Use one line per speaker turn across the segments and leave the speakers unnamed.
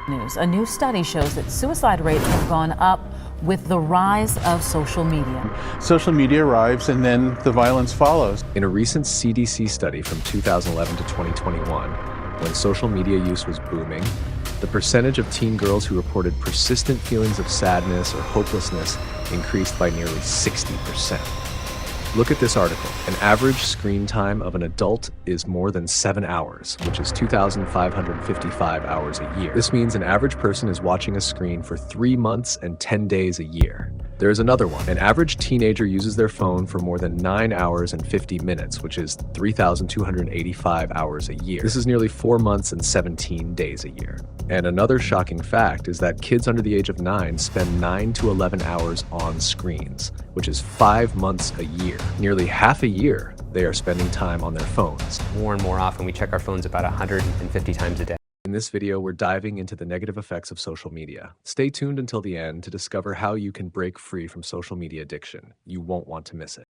News. A new study shows that suicide rates have gone up with the rise of social media.
Social media arrives and then the violence follows.
In a recent CDC study from 2011 to 2021, when social media use was booming, the percentage of teen girls who reported persistent feelings of sadness or hopelessness increased by nearly 60%. Look at this article. An average screen time of an adult is more than 7 hours, which is 2,555 hours a year. This means an average person is watching a screen for 3 months and 10 days a year. There is another one. An average teenager uses their phone for more than 9 hours and 50 minutes, which is 3,285 hours a year. This is nearly 4 months and 17 days a year. And another shocking fact is that kids under the age of 9 spend 9 to 11 hours on screens, which is 5 months a year. Nearly half a year, they are spending time on their phones.
More and more often, we check our phones about 150 times a day.
In this video, we're diving into the negative effects of social media. Stay tuned until the end to discover how you can break free from social media addiction. You won't want to miss it.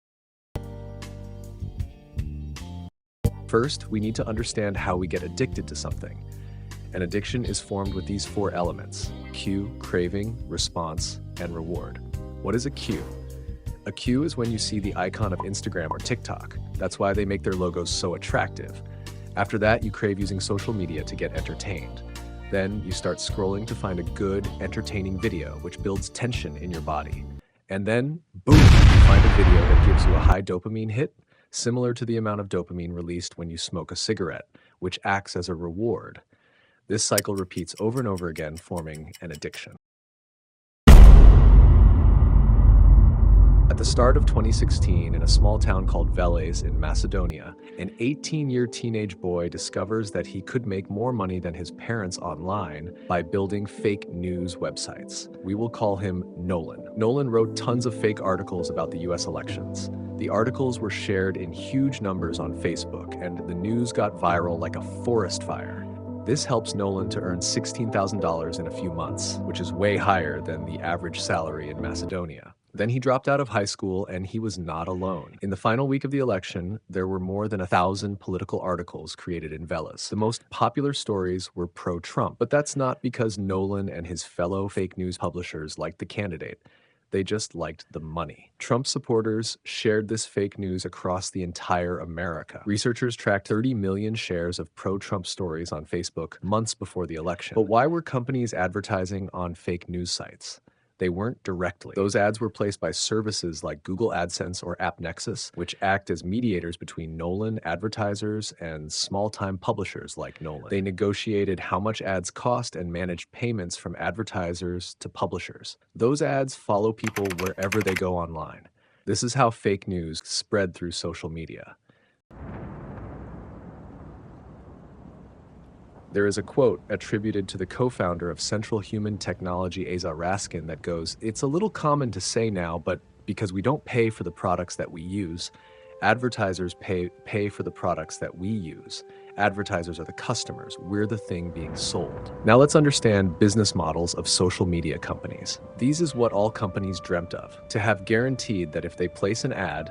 First, we need to understand how we get addicted to something. An addiction is formed with these 4 elements: cue, craving, response, and reward. What is a cue? A cue is when you see the icon of Instagram or TikTok. That's why they make their logos so attractive. After that, you crave using social media to get entertained. Then you start scrolling to find a good, entertaining video, which builds tension in your body. And then, boom, you find a video that gives you a high dopamine hit, similar to the amount of dopamine released when you smoke a cigarette, which acts as a reward. This cycle repeats over and over again, forming an addiction. At the start of 2016, in a small town called Veles in Macedonia, an 18-year teenage boy discovers that he could make more money than his parents online by building fake news websites. We will call him Nolan. Nolan wrote tons of fake articles about the US elections. The articles were shared in huge numbers on Facebook, and the news got viral like a forest fire. This helps Nolan to earn $16,000 in a few months, which is way higher than the average salary in Macedonia. Then he dropped out of high school, and he was not alone. In the final week of the election, there were more than 1,000 political articles created in Veles. The most popular stories were pro-Trump, but that's not because Nolan and his fellow fake news publishers liked the candidate. They just liked the money. Trump supporters shared this fake news across the entire America. Researchers tracked 30 million shares of pro-Trump stories on Facebook months before the election. But why were companies advertising on fake news sites? They weren't directly. Those ads were placed by services like Google AdSense or AppNexus, which act as mediators between Nolan, advertisers, and small-time publishers like Nolan. They negotiated how much ads cost and managed payments from advertisers to publishers. Those ads follow people wherever they go online. This is how fake news spread through social media. There is a quote attributed to the co-founder of Central Human Technology, Asa Raskin, that goes, "It's a little common to say now, but because we don't pay for the products that we use, advertisers pay for the products that we use. Advertisers are the customers. We're the thing being sold." Now let's understand business models of social media companies. These is what all companies dreamt of, to have guaranteed that if they place an ad,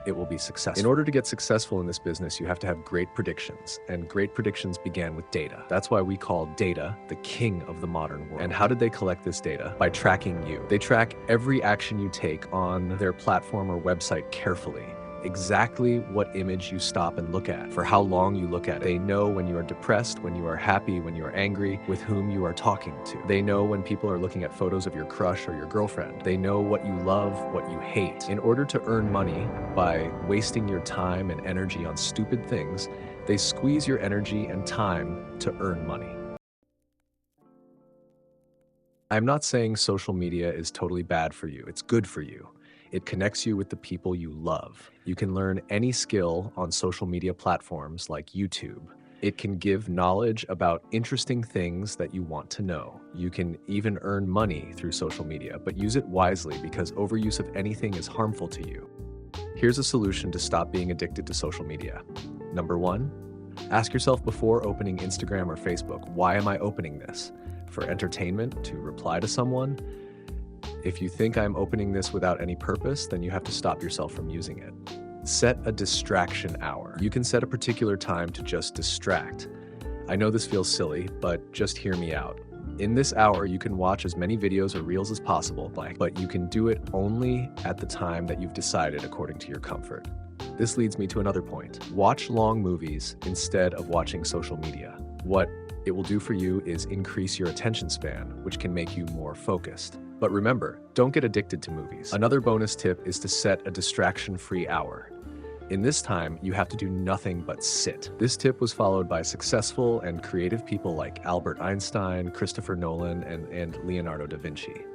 it will be successful. In order to get successful in this business, you have to have great predictions, and great predictions began with data. That's why we call data the king of the modern world. And how did they collect this data? By tracking you. They track every action you take on their platform or website carefully. Exactly what image you stop and look at, for how long you look at it. They know when you are depressed, when you are happy, when you are angry, with whom you are talking to. They know when people are looking at photos of your crush or your girlfriend. They know what you love, what you hate. In order to earn money by wasting your time and energy on stupid things, they squeeze your energy and time to earn money. I'm not saying social media is totally bad for you. It's good for you. It connects you with the people you love. You can learn any skill on social media platforms like YouTube. It can give knowledge about interesting things that you want to know. You can even earn money through social media, but use it wisely because overuse of anything is harmful to you. Here's a solution to stop being addicted to social media. Number 1, ask yourself before opening Instagram or Facebook, why am I opening this? For entertainment, to reply to someone? If you think I'm opening this without any purpose, then you have to stop yourself from using it. Set a distraction hour. You can set a particular time to just distract. I know this feels silly, but just hear me out. In this hour, you can watch as many videos or reels as possible, but you can do it only at the time that you've decided according to your comfort. This leads me to another point. Watch long movies instead of watching social media. What it will do for you is increase your attention span, which can make you more focused. But remember, don't get addicted to movies. Another bonus tip is to set a distraction-free hour. In this time, you have to do nothing but sit. This tip was followed by successful and creative people like Albert Einstein, Christopher Nolan, and Leonardo da Vinci.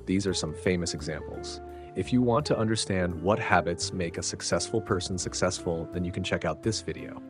These are some famous examples. If you want to understand what habits make a successful person successful, then you can check out this video.